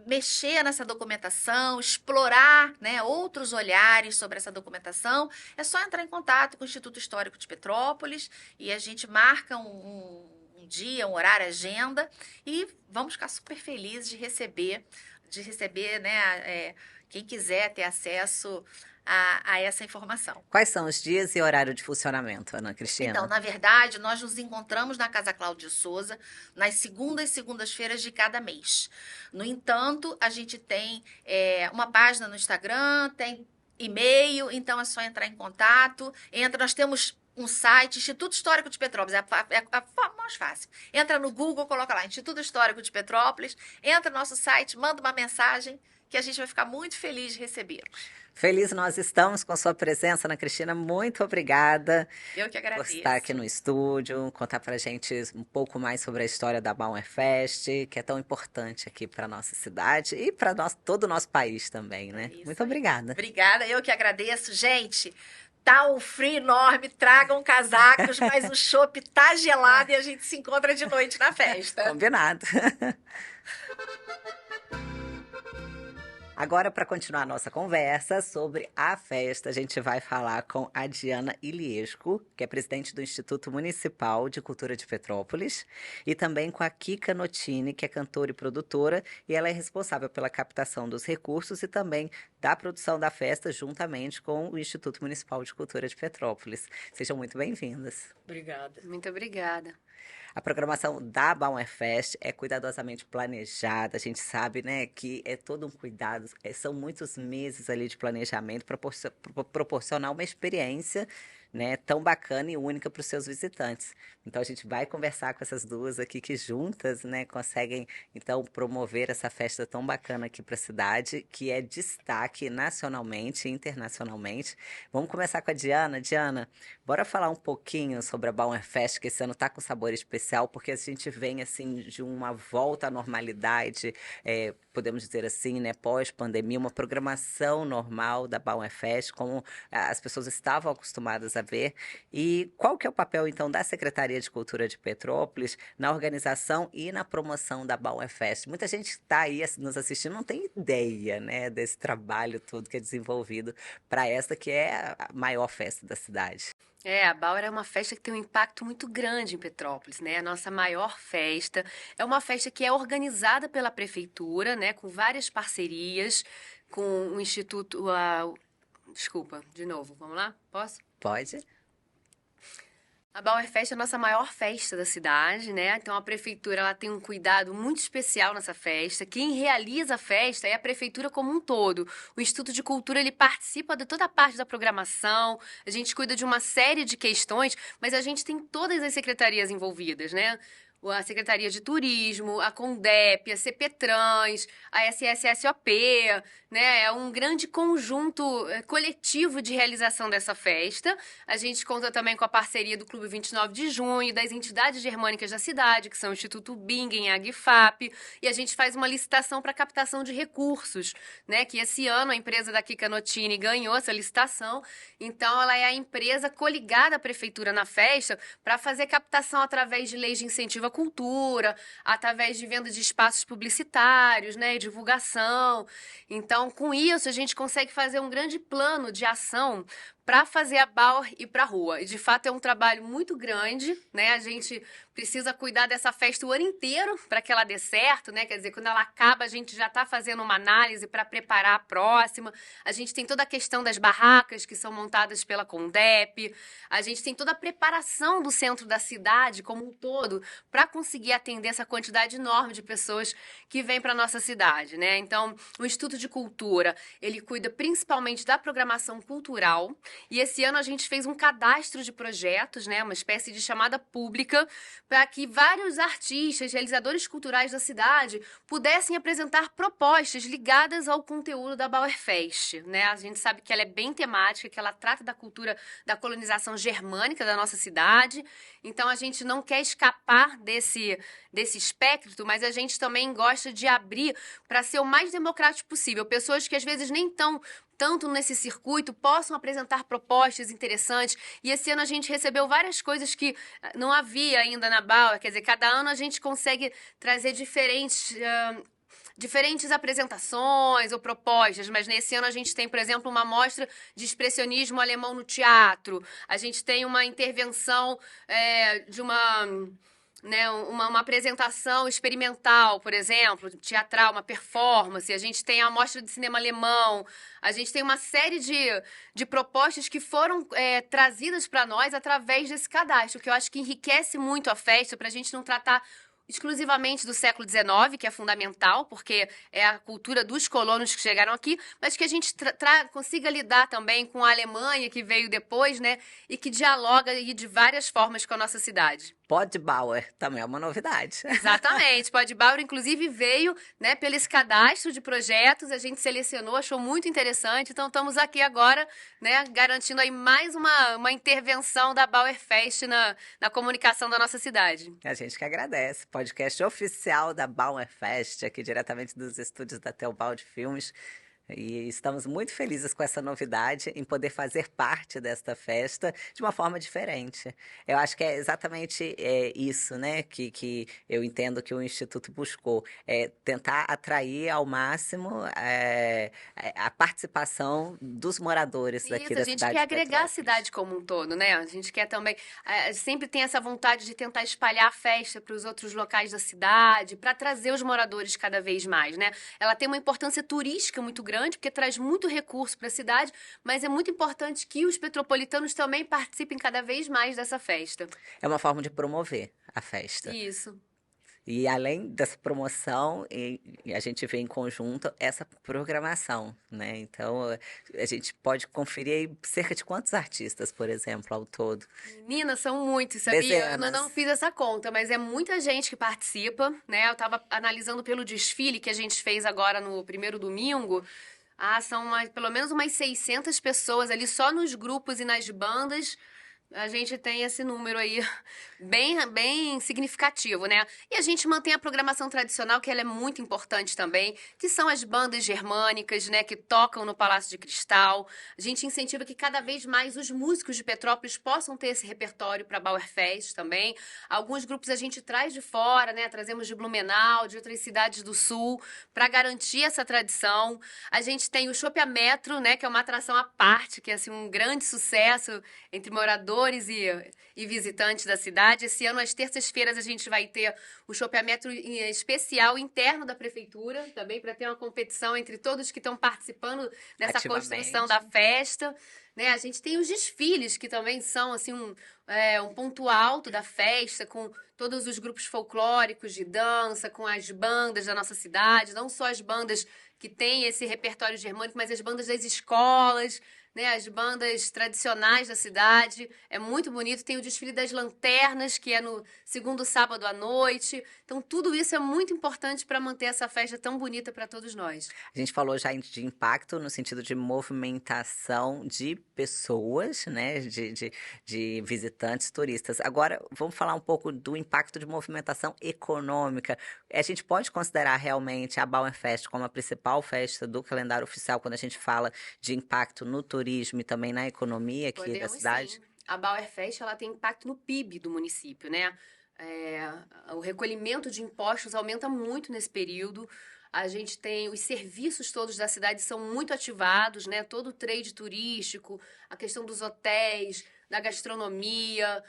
mexer nessa documentação, explorar, né, outros olhares sobre essa documentação, é só entrar em contato com o Instituto Histórico de Petrópolis e a gente marca um dia, um horário, agenda e vamos ficar super felizes de receber de receber, né, quem quiser ter acesso a essa informação. Quais são os dias e horário de funcionamento, Ana Então, Cristina? na verdade, nós nos encontramos na Casa Cláudio de Souza nas segundas-feiras de cada mês. No entanto, a gente tem uma página no Instagram, tem e-mail, então é só entrar em contato. Nós temos um site, Instituto Histórico de Petrópolis, é a forma mais fácil. Entra no Google, coloca lá, Instituto Histórico de Petrópolis, entra no nosso site, manda uma mensagem que a gente vai ficar muito feliz de recebê-los. Feliz nós estamos com sua presença, Ana Cristina. Muito obrigada Eu que por agradeço. estar aqui no estúdio, contar pra gente um pouco mais sobre a história da Bauer Fest, que é tão importante aqui para nossa cidade e para todo o nosso país também, né? Isso Muito aí. obrigada. Obrigada, eu que agradeço. Gente, tá um frio enorme, tragam casacos, mas o chopp tá gelado e a gente se encontra de noite na festa. Combinado. Agora, para continuar a nossa conversa sobre a festa, a gente vai falar com a Diana Iliesco, que é presidente do Instituto Municipal de Cultura de Petrópolis, e também com a Kika Notini, que é cantora e produtora, e ela é responsável pela captação dos recursos e também da produção da festa, juntamente com o Instituto Municipal de Cultura de Petrópolis. Sejam muito bem-vindas. Obrigada. Muito obrigada. A programação da Bauer Fest é cuidadosamente planejada. A gente sabe, né, que é todo um cuidado. São muitos meses ali de planejamento para proporcionar uma experiência, né, tão bacana e única para os seus visitantes. Então a gente vai conversar com essas duas aqui que juntas, né, conseguem então promover essa festa tão bacana aqui para a cidade, que é destaque nacionalmente e internacionalmente. Vamos começar com a Diana. Diana, bora falar um pouquinho sobre a Bauer Fest, que esse ano está com sabor especial, porque a gente vem assim de uma volta à normalidade, podemos dizer assim, né, pós-pandemia, uma programação normal da Bauer Fest, como as pessoas estavam acostumadas a ver. E qual que é o papel, então, da Secretaria de Cultura de Petrópolis na organização e na promoção da Bauer Fest? Muita gente que está aí nos assistindo não tem ideia, né, desse trabalho todo que é desenvolvido para esta que é a maior festa da cidade. A Bauer é uma festa que tem um impacto muito grande em Petrópolis, né? A nossa maior festa. É uma festa que é organizada pela prefeitura, né? Com várias parcerias, com o Instituto... Desculpa, de novo, vamos lá? Posso? Pode? A Bauer Fest é a nossa maior festa da cidade, né? Então a prefeitura ela tem um cuidado muito especial nessa festa. Quem realiza a festa é a prefeitura como um todo. O Instituto de Cultura ele participa de toda a parte da programação. A gente cuida de uma série de questões, mas a gente tem todas as secretarias envolvidas, né? A Secretaria de Turismo, a Condep, a CPTrans, a SSSOP, né? É um grande conjunto coletivo de realização dessa festa. A gente conta também com a parceria do Clube 29 de Junho, das entidades germânicas da cidade, que são o Instituto Bingen, a GFAP, e a gente faz uma licitação para captação de recursos, né? Que esse ano a empresa da Kika Notini ganhou essa licitação, então ela é a empresa coligada à prefeitura na festa para fazer captação através de leis de incentivo à cultura, através de venda de espaços publicitários, né, e divulgação. Então, com isso, a gente consegue fazer um grande plano de ação para fazer a Bauer ir para a rua. E, de fato, é um trabalho muito grande, né? A gente precisa cuidar dessa festa o ano inteiro para que ela dê certo, né? Quer dizer, quando ela acaba, a gente já está fazendo uma análise para preparar a próxima. A gente tem toda a questão das barracas que são montadas pela Condep. A gente tem toda a preparação do centro da cidade como um todo para conseguir atender essa quantidade enorme de pessoas que vêm para a nossa cidade, né? Então, o Instituto de Cultura, ele cuida principalmente da programação cultural. E esse ano a gente fez um cadastro de projetos, né, uma espécie de chamada pública, para que vários artistas, realizadores culturais da cidade pudessem apresentar propostas ligadas ao conteúdo da Bauer Fest, né? A gente sabe que ela é bem temática, que ela trata da cultura da colonização germânica da nossa cidade. Então a gente não quer escapar desse espectro, mas a gente também gosta de abrir para ser o mais democrático possível. Pessoas que às vezes nem estão tanto nesse circuito, possam apresentar propostas interessantes. E esse ano a gente recebeu várias coisas que não havia ainda na Bauer. Quer dizer, cada ano a gente consegue trazer diferentes apresentações ou propostas, mas nesse ano a gente tem, por exemplo, uma mostra de expressionismo alemão no teatro. A gente tem uma intervenção de uma né, uma apresentação experimental, por exemplo, teatral, uma performance, a gente tem a mostra de cinema alemão, a gente tem uma série de propostas que foram trazidas para nós através desse cadastro, que eu acho que enriquece muito a festa para a gente não tratar exclusivamente do século XIX, que é fundamental, porque é a cultura dos colonos que chegaram aqui, mas que a gente consiga lidar também com a Alemanha, que veio depois, né, e que dialoga aí de várias formas com a nossa cidade. Podbauer também é uma novidade. Exatamente. Podbauer, inclusive, veio, né, pelo esse cadastro de projetos, a gente selecionou, achou muito interessante, então estamos aqui agora, né, garantindo aí mais uma intervenção da Bauer Fest na comunicação da nossa cidade. A gente que agradece. Podcast oficial da Bauer Fest, aqui diretamente dos estúdios da Teobaldi Filmes. E estamos muito felizes com essa novidade, em poder fazer parte desta festa de uma forma diferente. Eu acho que é exatamente isso, né, que eu entendo que o Instituto buscou. Tentar atrair ao máximo a participação dos moradores daqui da cidade. A gente quer agregar a cidade como um todo, né? A gente quer também, sempre tem essa vontade de tentar espalhar a festa para os outros locais da cidade, para trazer os moradores cada vez mais, né? Ela tem uma importância turística muito grande, porque traz muito recurso para a cidade, mas é muito importante que os petropolitanos também participem cada vez mais dessa festa. É uma forma de promover a festa. Isso. E além dessa promoção, a gente vê em conjunto essa programação, né? Então, a gente pode conferir aí cerca de quantos artistas, por exemplo, ao todo? Menina, são muitos, sabia? Dezenas. Eu não fiz essa conta, mas é muita gente que participa, né? Eu estava analisando pelo desfile que a gente fez agora no primeiro domingo. São pelo menos umas 600 pessoas ali só nos grupos e nas bandas. A gente tem esse número aí bem significativo, né? E a gente mantém a programação tradicional, que ela é muito importante também, que são as bandas germânicas, né, que tocam no Palácio de Cristal. A gente incentiva que cada vez mais os músicos de Petrópolis possam ter esse repertório para a Bauer Fest também. Alguns grupos a gente traz de fora, né? Trazemos de Blumenau, de outras cidades do Sul, para garantir essa tradição. A gente tem o Chopp Metro, né, que é uma atração à parte, que é assim, um grande sucesso entre moradores e visitantes da cidade. Esse ano, às terças-feiras, a gente vai ter o Chopp Metro especial interno da prefeitura, também para ter uma competição entre todos que estão participando dessa construção da festa. Né? A gente tem os desfiles, que também são assim, um ponto alto da festa, com todos os grupos folclóricos de dança, com as bandas da nossa cidade, não só as bandas que têm esse repertório germânico, mas as bandas das escolas, né, as bandas tradicionais da cidade. É muito bonito. Tem o desfile das lanternas, que é no segundo sábado à noite. Então, tudo isso é muito importante para manter essa festa tão bonita para todos nós. A gente falou já de impacto no sentido de movimentação de pessoas, né, de visitantes, turistas. Agora, vamos falar um pouco do impacto de movimentação econômica. A gente pode considerar realmente a Bauer Fest como a principal festa do calendário oficial quando a gente fala de impacto no turismo e também na economia aqui da cidade? Sim. A Bauer Fest, ela tem impacto no PIB do município, né? O recolhimento de impostos aumenta muito nesse período. A gente tem os serviços todos da cidade são muito ativados, né? Todo o trade turístico, a questão dos hotéis, da gastronomia,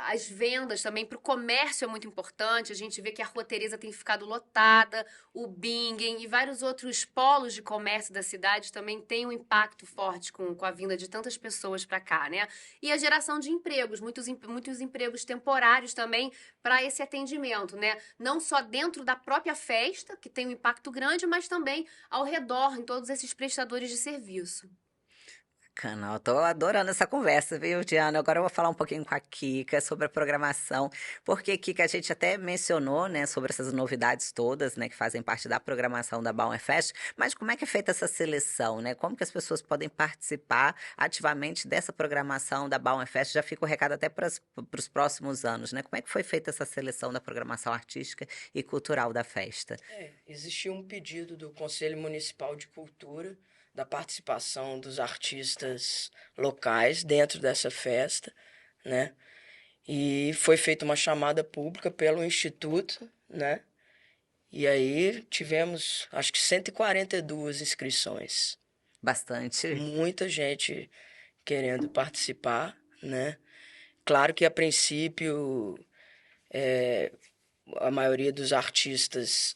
as vendas também para o comércio é muito importante. A gente vê que a Rua Teresa tem ficado lotada, o Bingen e vários outros polos de comércio da cidade também têm um impacto forte com a vinda de tantas pessoas para cá, né? E a geração de empregos, muitos empregos temporários também para esse atendimento, né? Não só dentro da própria festa, que tem um impacto grande, mas também ao redor, em todos esses prestadores de serviço. Bacana, eu tô adorando essa conversa, viu, Diana? Agora eu vou falar um pouquinho com a Kika sobre a programação, porque, Kika, a gente até mencionou, né, sobre essas novidades todas, né, que fazem parte da programação da Bauer Fest, mas como é que é feita essa seleção, né? Como que as pessoas podem participar ativamente dessa programação da Bauer Fest? Já fica o recado até para os próximos anos, né? Como é que foi feita essa seleção da programação artística e cultural da festa? Existiu um pedido do Conselho Municipal de Cultura da participação dos artistas locais dentro dessa festa, né? E foi feita uma chamada pública pelo Instituto, né? E aí tivemos, acho que 142 inscrições. Bastante. Muita gente querendo participar, né? Claro que, a princípio, a maioria dos artistas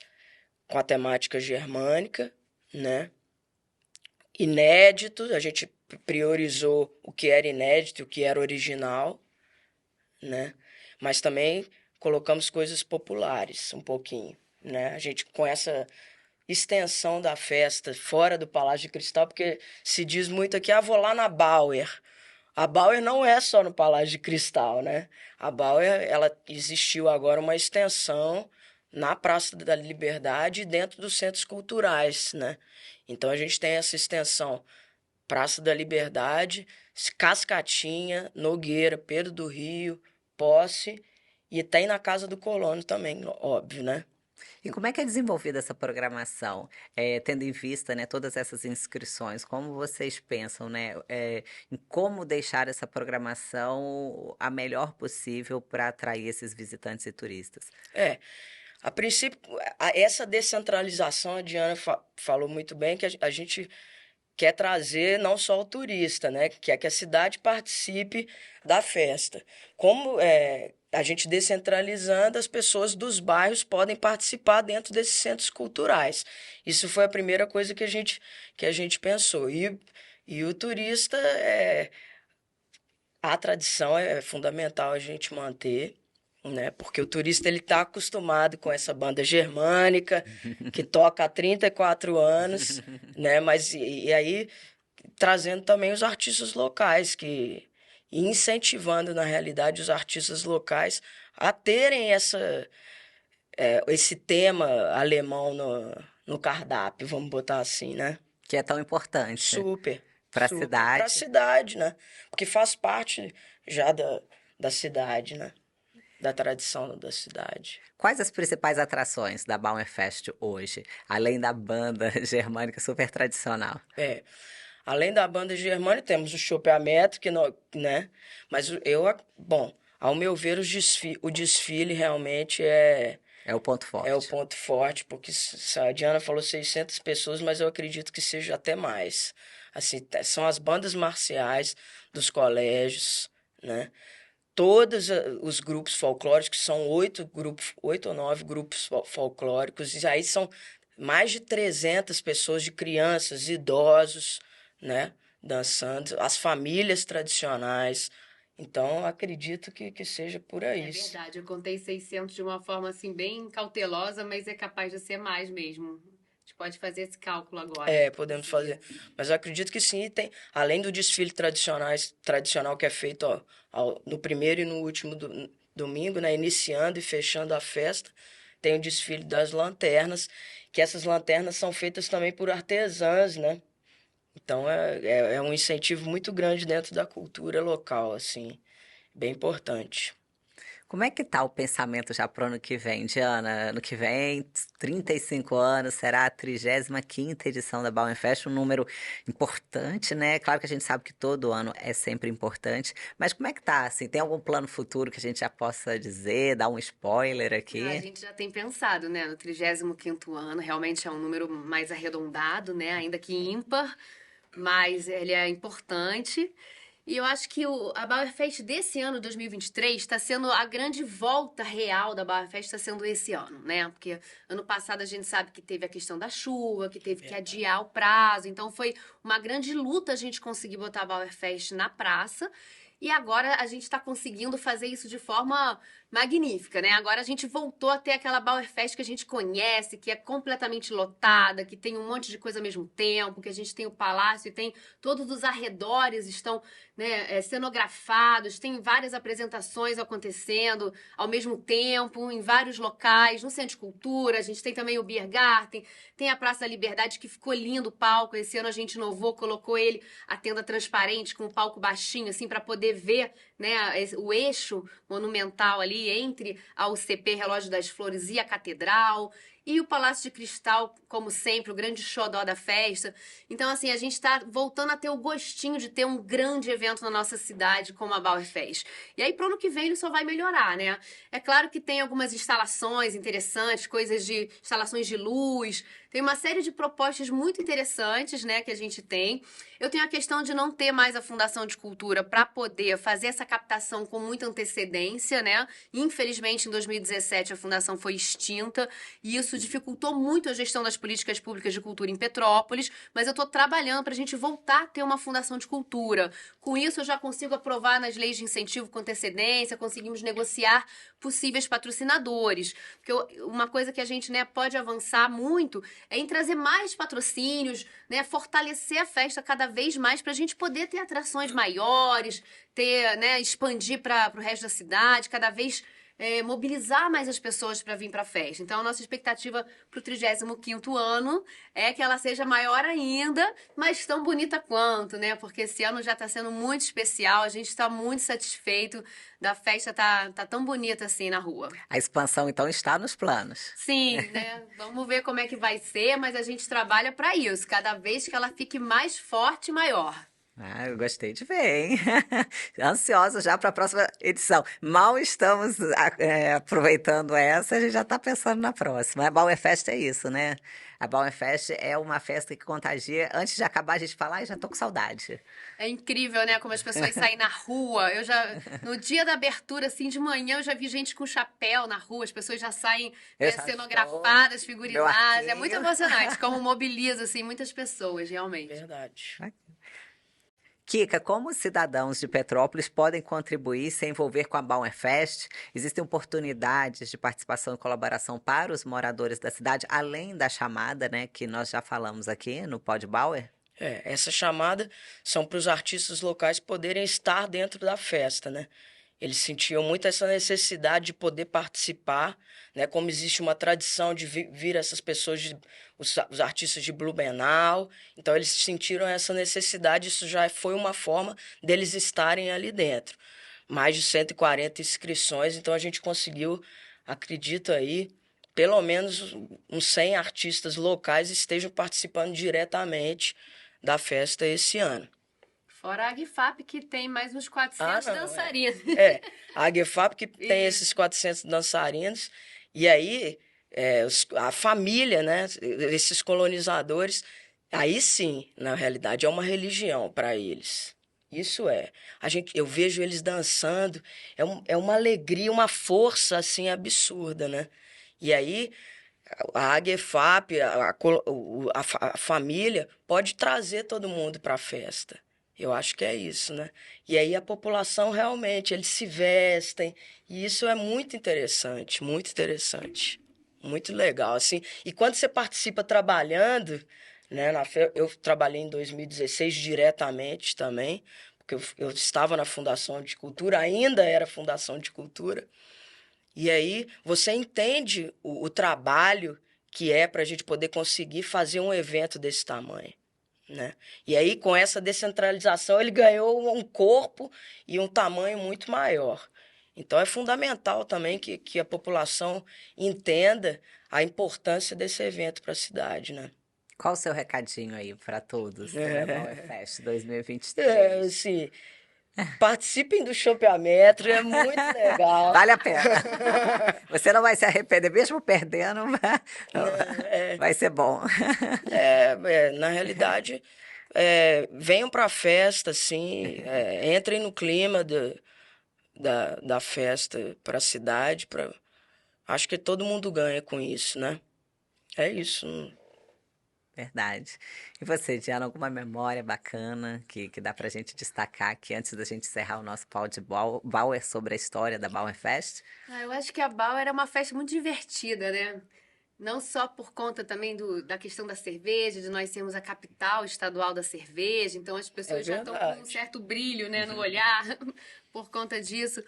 com a temática germânica, né? Inédito, a gente priorizou o que era inédito, o que era original, né? Mas também colocamos coisas populares um pouquinho, né? A gente com essa extensão da festa fora do Palácio de Cristal, porque se diz muito aqui, vou lá na Bauer. A Bauer não é só no Palácio de Cristal, né? A Bauer, ela existiu agora uma extensão na Praça da Liberdade e dentro dos centros culturais, né? Então a gente tem essa extensão Praça da Liberdade, Cascatinha, Nogueira, Pedro do Rio, Posse e tem na Casa do Colono também, óbvio, né? E como é que é desenvolvida essa programação, tendo em vista, né, todas essas inscrições? Como vocês pensam, né, em como deixar essa programação a melhor possível para atrair esses visitantes e turistas? A princípio, essa descentralização, a Diana falou muito bem, que a gente quer trazer não só o turista, né? Quer que a cidade participe da festa. Como a gente descentralizando, as pessoas dos bairros podem participar dentro desses centros culturais. Isso foi a primeira coisa que a gente pensou. E o turista, a tradição é fundamental a gente manter, né? Porque o turista ele está acostumado com essa banda germânica que toca há 34 anos, né? Mas e aí trazendo também os artistas locais e incentivando na realidade os artistas locais a terem esse tema alemão no cardápio, vamos botar assim, né? Que é tão importante Super, para a super para a cidade. cidade, né? Porque faz parte já da cidade, né? Da tradição da cidade. Quais as principais atrações da Bauernfest hoje, além da banda germânica super tradicional? Além da banda germânica, temos o Chopp Metro, né? Mas bom, ao meu ver, o desfile realmente É o ponto é o forte. ponto forte, porque a Diana falou 600 pessoas, mas eu acredito que seja até mais. Assim, são as bandas marciais dos colégios, né? Todos os grupos folclóricos, são 8 ou 9 grupos folclóricos, e aí são mais de 300 pessoas, de crianças, idosos, né, dançando, as famílias tradicionais. Então, acredito que seja por aí. É verdade, eu contei 600 de uma forma assim bem cautelosa, mas é capaz de ser mais mesmo. A gente pode fazer esse cálculo agora. Podemos fazer. Mas eu acredito que sim, tem, além do desfile tradicional que é feito no primeiro e no último domingo, né, iniciando e fechando a festa, tem o desfile das lanternas, que essas lanternas são feitas também por artesãs, né? Então é um incentivo muito grande dentro da cultura local, assim, bem importante. Como é que tá o pensamento já pro ano que vem, Diana? Ano que vem, 35 anos, será a 35ª edição da Bauernfest, um número importante, né? Claro que a gente sabe que todo ano é sempre importante, mas como é que tá, assim? Tem algum plano futuro que a gente já possa dizer, dar um spoiler A aqui? gente já tem pensado, né, no 35º ano, realmente é um número mais arredondado, né, ainda que ímpar, mas ele é importante. E eu acho que a Bauerfest desse ano, 2023, está sendo a grande volta real da Bauerfest, está sendo esse ano, né? Porque ano passado a gente sabe que teve a questão da chuva, que teve que adiar o prazo, então foi uma grande luta a gente conseguir botar a Bauerfest na praça. E agora a gente está conseguindo fazer isso de forma magnífica, né? Agora a gente voltou a ter aquela Bauerfest que a gente conhece, que é completamente lotada, que tem um monte de coisa ao mesmo tempo, que a gente tem o palácio e tem todos os arredores estão, né, cenografados, tem várias apresentações acontecendo ao mesmo tempo, em vários locais, no Centro de Cultura, a gente tem também o Biergarten, tem a Praça da Liberdade, que ficou lindo o palco, esse ano a gente inovou, colocou ele, a tenda transparente, com o palco baixinho, assim, para poder ver, né, o eixo monumental ali entre a UCP Relógio das Flores e a Catedral. E o Palácio de Cristal, como sempre, o grande xodó da festa. Então, assim, a gente está voltando a ter o gostinho de ter um grande evento na nossa cidade, como a Bauerfest. E aí, pro ano que vem, ele só vai melhorar, né? É claro que tem algumas instalações interessantes, coisas de instalações de luz, tem uma série de propostas muito interessantes, né, que a gente tem. Eu tenho a questão de não ter mais a Fundação de Cultura para poder fazer essa captação com muita antecedência, né? Infelizmente, em 2017, a fundação foi extinta e isso dificultou muito a gestão das políticas públicas de cultura em Petrópolis, mas eu estou trabalhando para a gente voltar a ter uma Fundação de Cultura. Com isso, eu já consigo aprovar nas leis de incentivo com antecedência, conseguimos negociar possíveis patrocinadores. Porque uma coisa que a gente, né, pode avançar muito é em trazer mais patrocínios, né, fortalecer a festa cada vez mais para a gente poder ter atrações maiores, ter, né, expandir para o resto da cidade, cada vez mobilizar mais as pessoas para vir para a festa. Então, a nossa expectativa para o 35º ano é que ela seja maior ainda, mas tão bonita quanto, né? Porque esse ano já está sendo muito especial, a gente está muito satisfeito da festa, tá tão bonita assim na rua. A expansão, então, está nos planos. Sim, né? Vamos ver como é que vai ser, mas a gente trabalha para isso, cada vez que ela fique mais forte e maior. Ah, eu gostei de ver, hein? Ansiosa já para a próxima edição. Mal estamos aproveitando essa, a gente já está pensando na próxima. A Bauerfest é isso, né? A Bauerfest é uma festa que contagia. Antes de acabar, a gente fala, ai, já tô com saudade. É incrível, né? Como as pessoas saem na rua. No dia da abertura, assim, de manhã, eu já vi gente com chapéu na rua. As pessoas já saem cenografadas, figurinadas. É muito emocionante como mobiliza, assim, muitas pessoas, realmente. Verdade. Kika, como os cidadãos de Petrópolis podem contribuir e se envolver com a Bauerfest? Existem oportunidades de participação e colaboração para os moradores da cidade, além da chamada, né, que nós já falamos aqui no Pod Bauer? Essa chamada são para os artistas locais poderem estar dentro da festa, né? Eles sentiam muito essa necessidade de poder participar, né? Como existe uma tradição de vir essas pessoas, os artistas de Blumenau. Então, eles sentiram essa necessidade, isso já foi uma forma deles estarem ali dentro. Mais de 140 inscrições, então a gente conseguiu, acredito aí, pelo menos uns 100 artistas locais estejam participando diretamente da festa esse ano. Fora a AGFAP, que tem mais uns 400 dançarinos. A AGFAP que tem esses 400 dançarinos. E aí, a família, né, esses colonizadores, aí sim, na realidade, é uma religião para eles. Isso é. Eu vejo eles dançando, é uma alegria, uma força, assim, absurda, né? E aí, a AGFAP, a família, pode trazer todo mundo para a festa. Eu acho que é isso, né? E aí a população realmente, eles se vestem, e isso é muito interessante, muito legal, assim. E quando você participa trabalhando, né, eu trabalhei em 2016 diretamente também, porque eu estava na Fundação de Cultura, ainda era Fundação de Cultura, e aí você entende o trabalho que é para a gente poder conseguir fazer um evento desse tamanho. Né? E aí, com essa descentralização, ele ganhou um corpo e um tamanho muito maior. Então, é fundamental também que a população entenda a importância desse evento para a cidade, né? Qual o seu recadinho aí para todos do Bauerfest 2023? Sim. Participem do Chopeametro, é muito legal. Vale a pena. Você não vai se arrepender, mesmo perdendo, vai ser bom. Na realidade, venham para a festa, assim, entrem no clima da festa para a cidade. Acho que todo mundo ganha com isso, né? É isso. Verdade. E você, Diana, alguma memória bacana que dá pra gente destacar aqui antes da gente encerrar o nosso pau de Bauer sobre a história da Bauerfest? Eu acho que a Bauer é uma festa muito divertida, né? Não só por conta também da questão da cerveja, de nós sermos a capital estadual da cerveja, então as pessoas já estão com um certo brilho, né, no olhar por conta disso.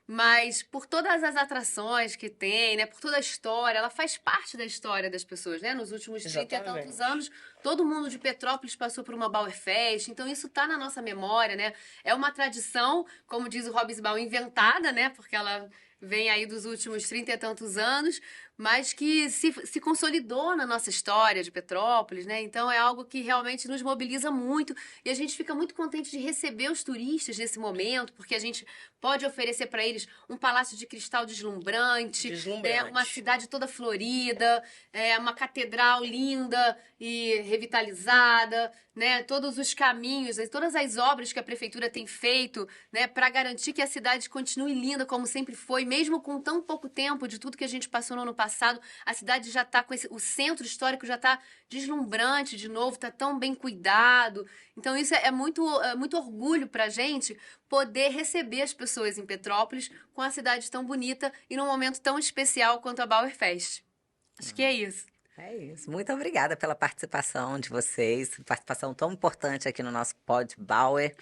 Mas por todas as atrações que tem, né? Por toda a história, ela faz parte da história das pessoas, né? Nos últimos 30 e tantos anos, todo mundo de Petrópolis passou por uma Bauerfest, então isso tá na nossa memória, né? É uma tradição, como diz o Hobsbawm, inventada, né? Porque ela vem aí dos últimos 30 e tantos anos, mas que se consolidou na nossa história de Petrópolis, né? Então é algo que realmente nos mobiliza muito e a gente fica muito contente de receber os turistas nesse momento, porque a gente pode oferecer para eles um palácio de cristal deslumbrante, né? Uma cidade toda florida, uma catedral linda e revitalizada, né? Todos os caminhos, todas as obras que a prefeitura tem feito, né? Para garantir que a cidade continue linda como sempre foi, mesmo com tão pouco tempo de tudo que a gente passou no ano passado, a cidade já está o centro histórico já está deslumbrante de novo, está tão bem cuidado. Então isso é muito orgulho para a gente poder receber as pessoas em Petrópolis com a cidade tão bonita e num momento tão especial quanto a Bauerfest. Acho que é isso. É isso. Muito obrigada pela participação de vocês, participação tão importante aqui no nosso Pod Bauer.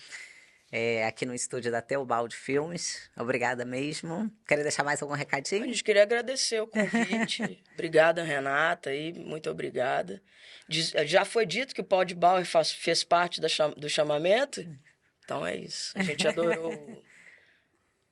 Aqui no estúdio da Teobaldi Filmes. Obrigada mesmo. Quer deixar mais algum recadinho? A gente queria agradecer o convite. Obrigada, Renata, e muito obrigada. Já foi dito que o Pod Bauer fez parte do chamamento? Então é isso. A gente adorou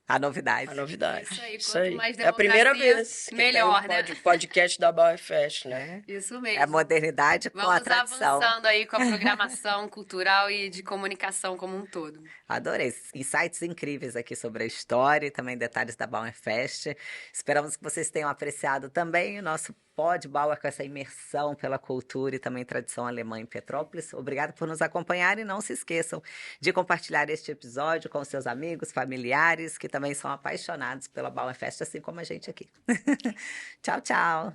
a novidade. A novidade. Isso aí. Mais é a primeira vez que melhor, tem um podcast da Bauerfest, né? Isso mesmo. É a modernidade com a tradição. Vamos avançando aí com a programação cultural e de comunicação como um todo. Adorei. Insights incríveis aqui sobre a história e também detalhes da Bauerfest. Esperamos que vocês tenham apreciado também o nosso Pod Bauer com essa imersão pela cultura e também tradição alemã em Petrópolis. Obrigada por nos acompanhar e não se esqueçam de compartilhar este episódio com seus amigos, familiares que também são apaixonados pela Bauerfest, assim como a gente aqui. Tchau, tchau.